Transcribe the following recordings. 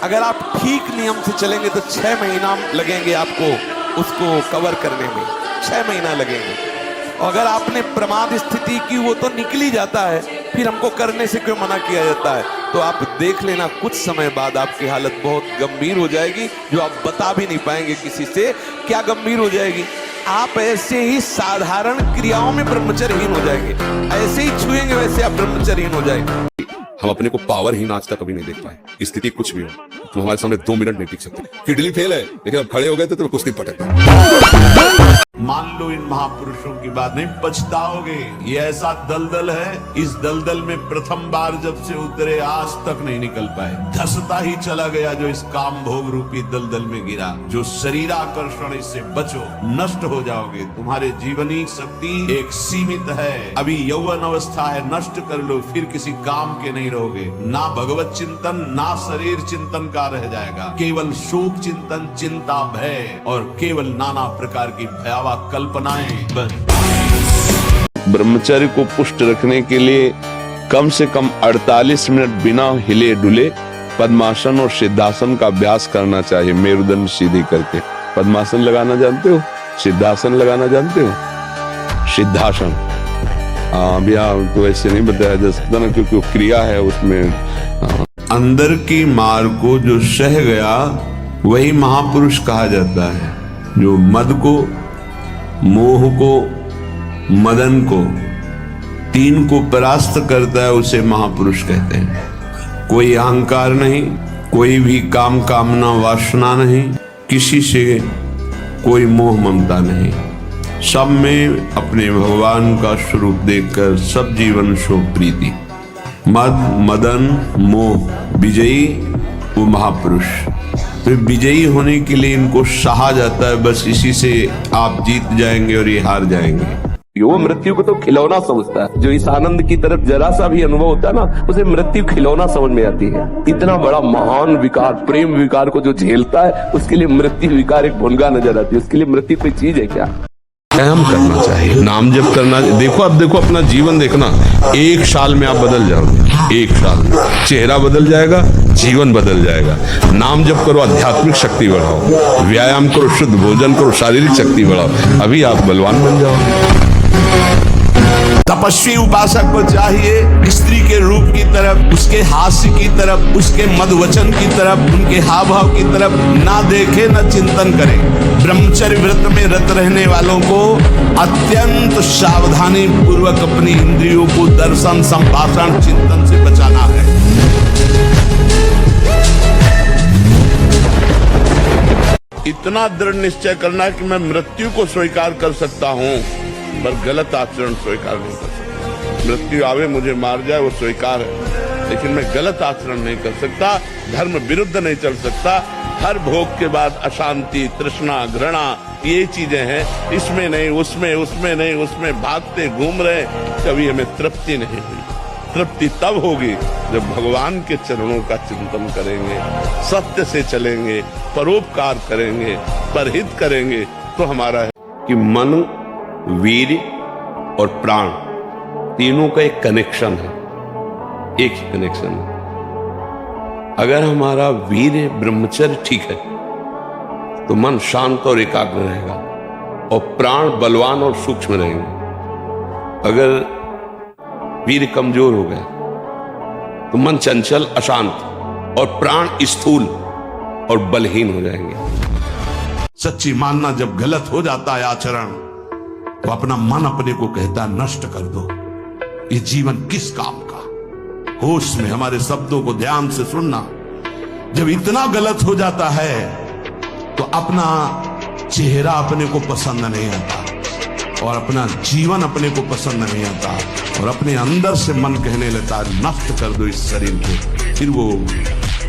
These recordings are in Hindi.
अगर आप ठीक नियम से चलेंगे तो 6 महीना लगेंगे आपको उसको कवर करने में, 6 महीना लगेंगे। और अगर आपने प्रमाद स्थिति की वो तो निकल ही जाता है, फिर हमको करने से क्यों मना किया जाता है? तो आप देख लेना कुछ समय बाद आपकी हालत बहुत गंभीर हो जाएगी, जो आप बता भी नहीं पाएंगे किसी से। क्या गंभीर हो जाएगी? आप ऐसे ही साधारण क्रियाओं में ब्रह्मचर्यहीन हो जाएंगे, ऐसे ही छुएंगे वैसे आप ब्रह्मचर्यहीन हो जाएंगे। हम अपने को पावरहीन आज तक कभी नहीं देख पाए। स्थिति कुछ भी हो, तुम हमारे सामने 2 मिनट नहीं टिक सकते। किडनी फेल है लेकिन अब खड़े हो गए थे तो कुछ नहीं पटक। मान लो इन महापुरुषों की बात नहीं, पछताओगे। ये ऐसा दलदल है, इस दलदल में प्रथम बार जब से उतरे आज तक नहीं निकल पाए। धसता ही चला गया जो इस काम भोग रूपी दलदल में गिरा। जो शरीराकर्षण, इससे बचो, नष्ट हो जाओगे। तुम्हारे जीवनी शक्ति एक सीमित है, अभी यौवन अवस्था है, नष्ट कर लो, फिर किसी काम के नहीं रहोगे। ना भगवत चिंतन ना शरीर चिंतन का रह जाएगा, केवल शोक चिंतन, चिंता, भय और केवल नाना प्रकार की भयावह कल्पनाएं। ब्रह्मचर्य को पुष्ट रखने के लिए कम से कम 48 मिनट बिना हिले डुले पद्मासन और सिद्धासन का अभ्यास करना चाहिए। मेरुदंड सीधी करके पद्मासन लगाना जानते हो, सिद्धासन लगाना जानते हो? सिद्धासन अभी तो ऐसे नहीं बताया जा सकता ना, क्योंकि क्रिया है उसमें। अंदर की मार को जो सह गया वही महापुरुष कहा जाता है। जो मद को, मोह को, मदन को, तीन को परास्त करता है उसे महापुरुष कहते हैं। कोई अहंकार नहीं, कोई भी काम कामना वासना नहीं, किसी से कोई मोह ममता नहीं, सब में अपने भगवान का स्वरूप देखकर सब जीवन शो प्रीति। मद, मदन, मोह विजयी वो महापुरुष। तो विजयी होने के लिए इनको सहा जाता है, बस इसी से आप जीत जाएंगे और ये हार जाएंगे। वो मृत्यु को तो खिलौना समझता है। जो इस आनंद की तरफ जरा सा भी अनुभव होता है ना, उसे मृत्यु खिलौना समझ में आती है। इतना बड़ा महान विकार, प्रेम विकार को जो झेलता है, उसके लिए मृत्यु विकार एक भुनगा नजर आती है। उसके लिए मृत्यु कोई चीज है क्या? व्यायाम करना चाहिए, नाम जप करना। देखो अब देखो अपना जीवन देखना, 1 साल में आप बदल जाओगे। 1 साल में चेहरा बदल जाएगा, जीवन बदल जाएगा। नाम जप करो, आध्यात्मिक शक्ति बढ़ाओ, व्यायाम करो, शुद्ध भोजन करो, शारीरिक शक्ति बढ़ाओ, अभी आप बलवान बन जाओगे। तपस्वी उपासक को चाहिए स्त्री के रूप की तरफ, उसके हास्य की तरफ, उसके मद वचन की तरफ, उनके हाव भाव की तरफ ना देखे, न चिंतन करे। ब्रह्मचर्य व्रत में रत रहने वालों को अत्यंत सावधानी पूर्वक अपनी इंद्रियों को दर्शन, संभाषण, चिंतन से बचाना है। इतना दृढ़ निश्चय करना कि मैं मृत्यु को स्वीकार कर सकता हूँ, पर गलत आचरण स्वीकार नहीं कर सकता। मृत्यु आवे मुझे मार जाए वो स्वीकार है, लेकिन मैं गलत आचरण नहीं कर सकता, धर्म विरुद्ध नहीं चल सकता। हर भोग के बाद अशांति, तृष्णा, घृणा, ये चीजें हैं, इसमें नहीं, उसमें, उसमें नहीं, उसमें भागते घूम रहे, कभी हमें तृप्ति नहीं हुई। तृप्ति तब होगी जब भगवान के चरणों का चिंतन करेंगे, सत्य से चलेंगे, परोपकार करेंगे, परहित करेंगे, तो हमारा है कि मन, वीर और प्राण तीनों का एक कनेक्शन है, एक ही कनेक्शन है। अगर हमारा वीर ब्रह्मचर्य ठीक है तो मन शांत और एकाग्र रहेगा, और प्राण बलवान और सूक्ष्म रहेंगे। अगर वीर कमजोर हो गया तो मन चंचल, अशांत, और प्राण स्थूल और बलहीन हो जाएंगे। सच्ची मानना, जब गलत हो जाता है आचरण, तो अपना मन अपने को कहता है नष्ट कर दो, ये जीवन किस काम का। होश में हमारे शब्दों को ध्यान से सुनना। जब इतना गलत हो जाता है तो अपना चेहरा अपने को पसंद नहीं आता, और अपना जीवन अपने को पसंद नहीं आता, और अपने अंदर से मन कहने लगता है नष्ट कर दो इस शरीर को। फिर वो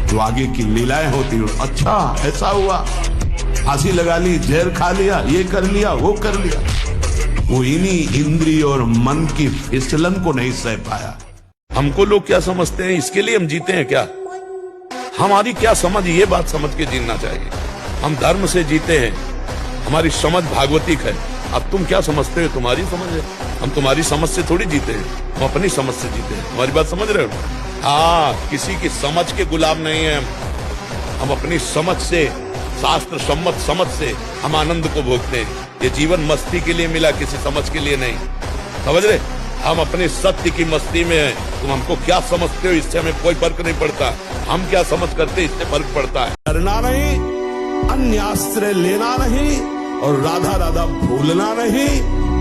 जो आगे की लीलाएं होती है, अच्छा ऐसा हुआ, फांसी लगा ली, जहर खा लिया, ये कर लिया, वो कर लिया। वो इन्हीं इंद्रिय और मन की फिसलन को नहीं सह पाया। हमको लोग क्या समझते हैं, इसके लिए हम जीते हैं क्या? हमारी क्या समझ, ये बात समझ के जीना चाहिए। हम धर्म से जीते हैं, हमारी समझ भागवतिक है। अब तुम क्या समझते हो, तुम्हारी समझ है। हम तुम्हारी समझ से थोड़ी जीते हैं, हम अपनी समझ से जीते हैं। हमारी बात समझ रहे हो? हाँ, किसी की समझ के गुलाम नहीं है हम। हम अपनी समझ से, शास्त्र सम्मत समझ से हम आनंद को भोगते हैं। ये जीवन मस्ती के लिए मिला, किसी समझ के लिए नहीं। समझ रहे? हम अपने सत्य की मस्ती में हैं। तुम हमको क्या समझते हो इससे हमें कोई फर्क नहीं पड़ता। हम क्या समझ करते इससे फर्क पड़ता है। करना नहीं, अन्य आश्रय लेना नहीं और राधा राधा भूलना नहीं।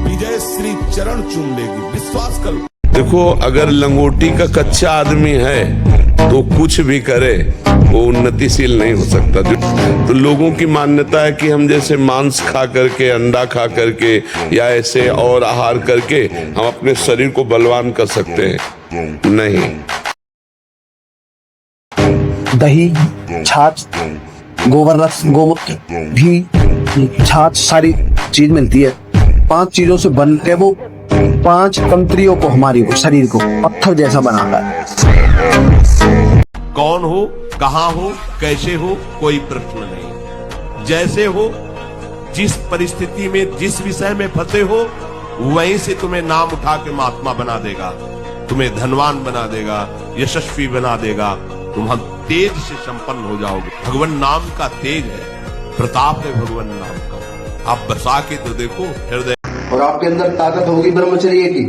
विजय श्री चरण चूम लेगी, विश्वास करो। देखो, अगर लंगोटी का कच्चा आदमी है तो कुछ भी करे वो उन्नतिशील नहीं हो सकता। तो लोगों की मान्यता है कि हम जैसे मांस खा करके, अंडा खा करके या ऐसे और आहार करके हम अपने शरीर को बलवान कर सकते हैं। नहीं। दही, छाछ, गोबर रस, गोमूत्र, घी, छाछ, सारी चीज मिलती है। 5 चीजों से बन के वो 5 तंत्रियों को, हमारी को, शरीर को पत्थर जैसा बनाता है। कौन हो, कहां हो, कैसे हो, कोई प्रश्न नहीं। जैसे हो, जिस परिस्थिति में, जिस विषय में फंसे हो, वहीं से तुम्हें नाम उठा के महात्मा बना देगा, तुम्हें धनवान बना देगा, यशस्वी बना देगा। तुम हम तेज से संपन्न हो जाओगे। भगवान नाम का तेज है, प्रताप है भगवान नाम का। आप बसा के तो देखो हृदय। और आपके अंदर ताकत होगी ब्रह्मचर्य की।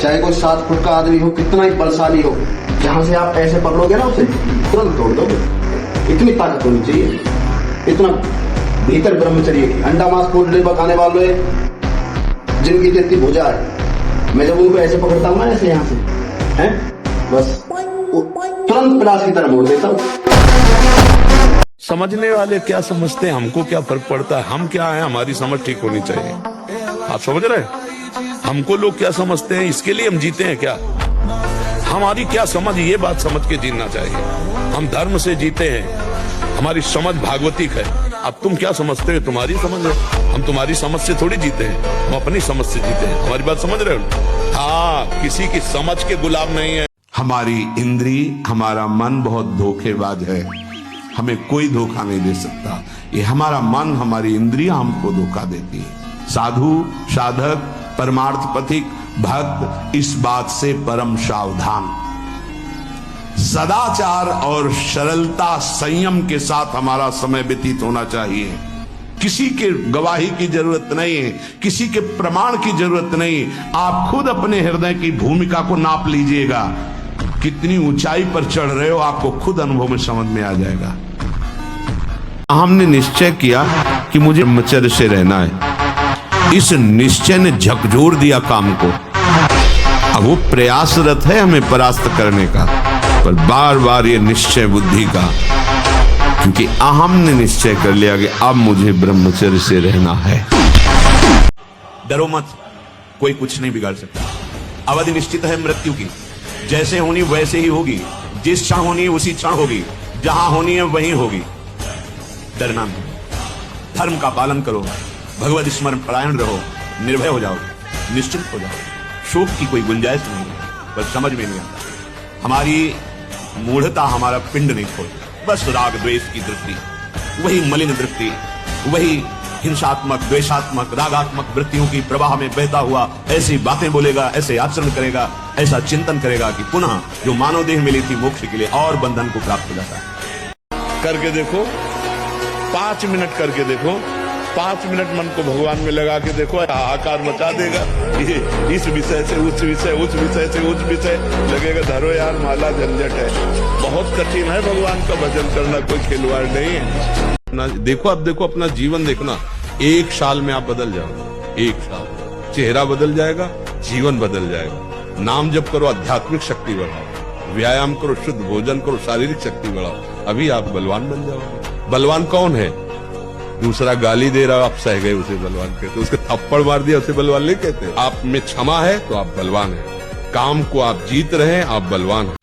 चाहे कोई 7 फुट का आदमी हो, कितना ही बलशाली हो, जहां से आप ऐसे पकड़ोगे ना उसे तुरंत तोड़ दोगे। इतनी ताकत होनी चाहिए, इतना भीतर ब्रह्मचर्य की। अंडा मांस पोल्ट्री पकाने वाले जिनकी जितनी भुजा है, मैं जब उनको ऐसे पकड़ता हूँ ना, ऐसे यहाँ से हैं, बस तुरंत प्लास की तरह मोड़ देता हूँ। समझने वाले क्या समझते हैं, हमको क्या फर्क पड़ता है। हम क्या है, हमारी समझ ठीक होनी चाहिए। आप समझ रहे हैं? हमको लोग क्या समझते हैं, इसके लिए हम जीते हैं क्या? हमारी क्या समझ, ये बात समझ के जीना चाहिए। हम धर्म से जीते हैं, हमारी समझ भागवतिक है। अब तुम क्या समझते हो, तुम्हारी समझ है। हम तुम्हारी समझ से थोड़ी जीते हैं, हम अपनी समझ से जीते हैं। हमारी बात समझ रहे हो? हाँ, किसी की समझ के गुलाम नहीं है। हमारी इंद्री, हमारा मन बहुत धोखेबाज है। हमें कोई धोखा नहीं दे सकता। ये हमारा मन, हमारी इंद्रियां हमको धोखा देती है। साधु, साधक, परमार्थ पथिक, भक्त इस बात से परम सावधान। सदाचार और सरलता, संयम के साथ हमारा समय व्यतीत होना चाहिए। किसी के गवाही की जरूरत नहीं है, किसी के प्रमाण की जरूरत नहीं। आप खुद अपने हृदय की भूमिका को नाप लीजिएगा। कितनी ऊंचाई पर चढ़ रहे हो, आपको खुद अनुभव में समझ में आ जाएगा। हमने निश्चय किया कि मुझे ब्रह्मचर्य से रहना है। इस निश्चय ने झकझोर दिया काम को। अब वो प्रयासरत है हमें परास्त करने का, पर बार बार ये निश्चय बुद्धि का, क्योंकि अहम ने निश्चय कर लिया कि अब मुझे ब्रह्मचर्य से रहना है। डरो मत, कोई कुछ नहीं बिगाड़ सकता। अवधि निश्चित है मृत्यु की, जैसे होनी वैसे ही होगी। जिस क्षण होनी उसी क्षण होगी, जहां होनी है वहीं होगी। डरना नहीं, धर्म का पालन करो, भगवत स्मरण परायण रहो, निर्भय हो जाओ, निश्चिंत हो जाओ। शोक की कोई गुंजाइश नहीं है, बस समझ में नहीं आता। हमारी मूढ़ता हमारा पिंड नहीं खोलती। बस राग द्वेष की दृष्टि, वही मलिन दृष्टि, वही हिंसात्मक, द्वेषात्मक, रागात्मक वृत्तियों की प्रवाह में बहता हुआ ऐसी बातें बोलेगा, ऐसे आचरण करेगा, ऐसा चिंतन करेगा कि पुनः जो मानव देह मिली थी मोक्ष के लिए और बंधन को प्राप्त हो जाता है। करके देखो, 5 मिनट करके देखो, 5 मिनट मन को भगवान में लगा के देखो, आकार मचा देगा। ये इस विषय से उस विषय, उस विषय से उस विषय, लगेगा धरो यार माला झंझट है। बहुत कठिन है भगवान का भजन करना, कोई खिलवाड़ नहीं है। देखो, अब देखो अपना जीवन देखना, 1 साल में आप बदल जाओ। 1 साल, चेहरा बदल जाएगा, जीवन बदल जाएगा। नाम जप करो, आध्यात्मिक शक्ति बढ़ाओ, व्यायाम करो, शुद्ध भोजन करो, शारीरिक शक्ति बढ़ाओ, अभी आप बलवान बन जाओगे। बलवान कौन है? दूसरा गाली दे रहा, आप सह गए उसे बलवान कहते। उसके थप्पड़ मार दिया उसे बलवान नहीं कहते। आप में क्षमा है तो आप बलवान हैं। काम को आप जीत रहे हैं, आप बलवान हैं।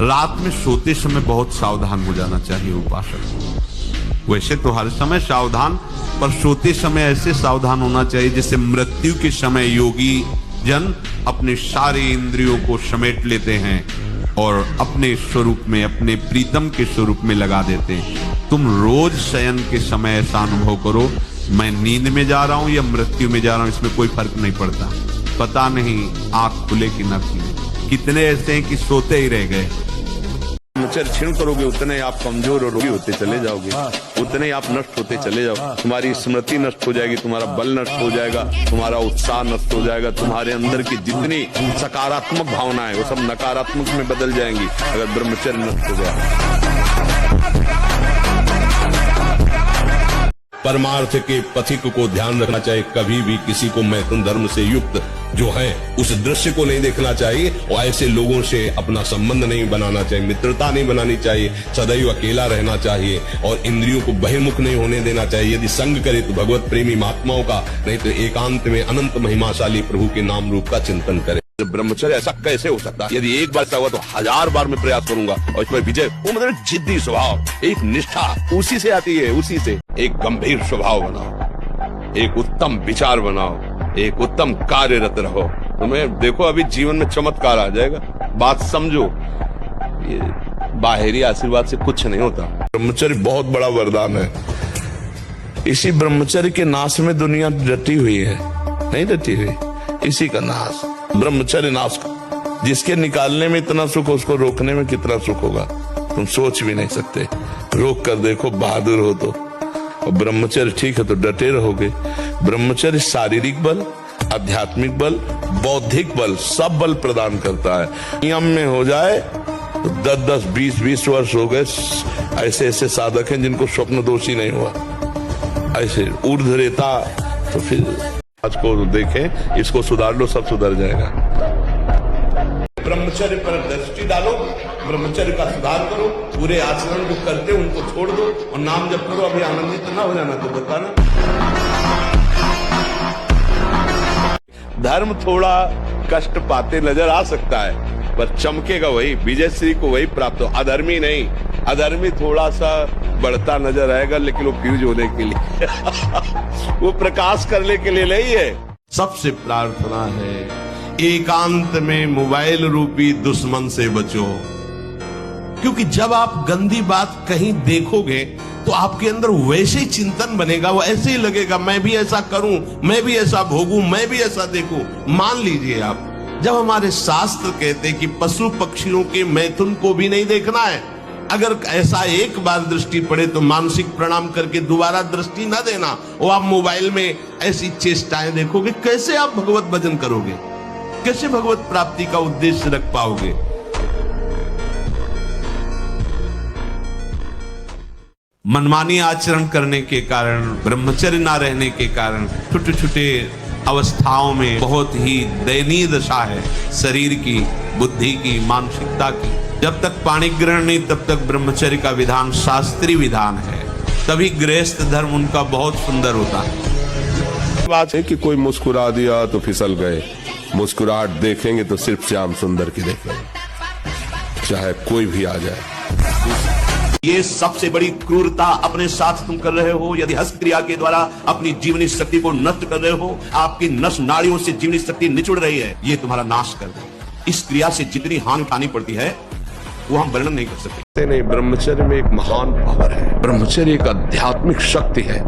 रात में सोते समय बहुत सावधान हो जाना चाहिए उपासक को। वैसे तो हर समय सावधान, पर सोते समय ऐसे सावधान होना चाहिए जैसे मृत्यु के समय योगी जन अपने सारे इंद्रियों को समेट लेते हैं और अपने स्वरूप में, अपने प्रीतम के स्वरूप में लगा देते हैं। तुम रोज शयन के समय ऐसा अनुभव करो, मैं नींद में जा रहा हूं या मृत्यु में जा रहा हूं, इसमें कोई फर्क नहीं पड़ता। पता नहीं आंख खुले कि न खुले। कितने ऐसे हैं कि सोते ही रह गए। ब्रह्मचर्य क्षीण करोगे उतने आप कमजोर और रोगी होते चले जाओगे, उतने आप नष्ट होते चले जाओ। तुम्हारी स्मृति नष्ट हो जाएगी, तुम्हारा बल नष्ट हो जाएगा, तुम्हारा उत्साह नष्ट हो जाएगा, तुम्हारे अंदर की जितनी सकारात्मक भावना है वो सब नकारात्मक में बदल जाएंगी अगर ब्रह्मचर्य नष्ट हो गया। परमार्थ के पथिक को ध्यान रखना चाहिए, कभी भी किसी को मैथुन धर्म से युक्त जो है उस दृश्य को नहीं देखना चाहिए और ऐसे लोगों से अपना संबंध नहीं बनाना चाहिए, मित्रता नहीं बनानी चाहिए, सदैव अकेला रहना चाहिए और इंद्रियों को बहिर्मुख नहीं होने देना चाहिए। यदि संग करे तो भगवत प्रेमी महात्माओं का, नहीं तो एकांत में अनंत महिमाशाली प्रभु के नाम रूप का चिंतन करे। ब्रह्मचर्य ऐसा कैसे हो सकता है? यदि एक बार ऐसा हुआ तो 1000 बार मैं प्रयास करूंगा और इस पर विजय। वो मतलब जिद्दी स्वभाव, एक निष्ठा उसी से आती है, उसी से। एक गंभीर स्वभाव बनाओ, एक उत्तम विचार बनाओ, एक उत्तम कार्यरत रहो, तुम्हें देखो अभी जीवन में चमत्कार आ जाएगा। बात समझो, ये बाहरी आशीर्वाद से कुछ नहीं होता। ब्रह्मचर्य बहुत बड़ा वरदान है। इसी ब्रह्मचर्य के नाश में दुनिया डटी हुई है, नहीं डटी हुई, इसी का नाश, ब्रह्मचर्य नाश का। जिसके निकालने में इतना सुख, उसको रोकने में कितना सुख होगा तुम सोच भी नहीं सकते। रोक कर देखो, बहादुर हो तो। और ब्रह्मचर्य ठीक है तो डटे रहोगे। ब्रह्मचर्य शारीरिक बल, आध्यात्मिक बल, बौद्धिक बल, सब बल प्रदान करता है। नियम में हो जाए तो 10-10, 20-20 वर्ष हो गए। ऐसे ऐसे साधक हैं जिनको स्वप्न दोषी नहीं हुआ। ऐसे ऊर्ध्व रेता, तो फिर आज को देखें, इसको सुधार लो, सब सुधर जाएगा। ब्रह्मचर्य पर दृष्टि डालो, ब्रह्मचर्य का सुधार करो, पूरे आचरण जो करते उनको छोड़ दो और नाम जप करो। अभी आनंदित ना हो जाना तो बताना। धर्म थोड़ा कष्ट पाते नजर आ सकता है पर चमकेगा वही, विजय श्री को वही प्राप्त हो, अधर्मी नहीं। अधर्मी थोड़ा सा बढ़ता नजर आएगा लेकिन वो फ्यूज होने के लिए वो प्रकाश करने के लिए नहीं है। सबसे प्रार्थना है, एकांत में मोबाइल रूपी दुश्मन से बचो। क्योंकि जब आप गंदी बात कहीं देखोगे तो आपके अंदर वैसे ही चिंतन बनेगा, वो ऐसे ही लगेगा, मैं भी ऐसा करूं, मैं भी ऐसा भोगूं, मैं भी ऐसा देखूं। मान लीजिए आप, जब हमारे शास्त्र कहते हैं कि पशु पक्षियों के मैथुन को भी नहीं देखना है, अगर ऐसा एक बार दृष्टि पड़े तो मानसिक प्रणाम करके दोबारा दृष्टि न देना। और आप मोबाइल में ऐसी चेष्टाएं देखोगे, कैसे आप भगवत भजन करोगे, कैसे भगवत प्राप्ति का उद्देश्य रख पाओगे। मनमानी आचरण करने के कारण, ब्रह्मचर्य ना रहने के कारण छोटे छोटे अवस्थाओं में बहुत ही दयनीय दशा है शरीर की, बुद्धि की, मानसिकता की। जब तक पाणी ग्रहण नहीं तब तक ब्रह्मचर्य का विधान शास्त्रीय विधान है, तभी गृहस्थ धर्म उनका बहुत सुंदर होता है। बात है कि कोई मुस्कुरा दिया तो फिसल गए, मुस्कुराहट देखेंगे तो सिर्फ श्याम सुंदर की देखेंगे, चाहे कोई भी आ जाए। ये सबसे बड़ी क्रूरता अपने साथ तुम कर रहे हो। यदि हस्त क्रिया के द्वारा अपनी जीवनी शक्ति को नष्ट कर रहे हो, आपकी नस नाड़ियों से जीवनी शक्ति निचुड़ रही है, ये तुम्हारा नाश कर दे। इस क्रिया से जितनी हानि उठानी पड़ती है वो हम वर्णन नहीं कर सकते। नहीं, ब्रह्मचर्य में एक महान पावर है। ब्रह्मचर्य एक आध्यात्मिक शक्ति है,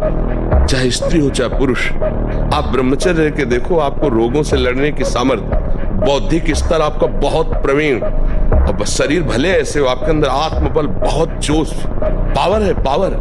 चाहे स्त्री हो चाहे पुरुष। आप ब्रह्मचर्य के देखो, आपको रोगों से लड़ने की सामर्थ्य, बौद्धिक स्तर आपका बहुत प्रवीण, और शरीर भले ऐसे हो, आपके अंदर आत्मबल, बहुत जोश, पावर है, पावर।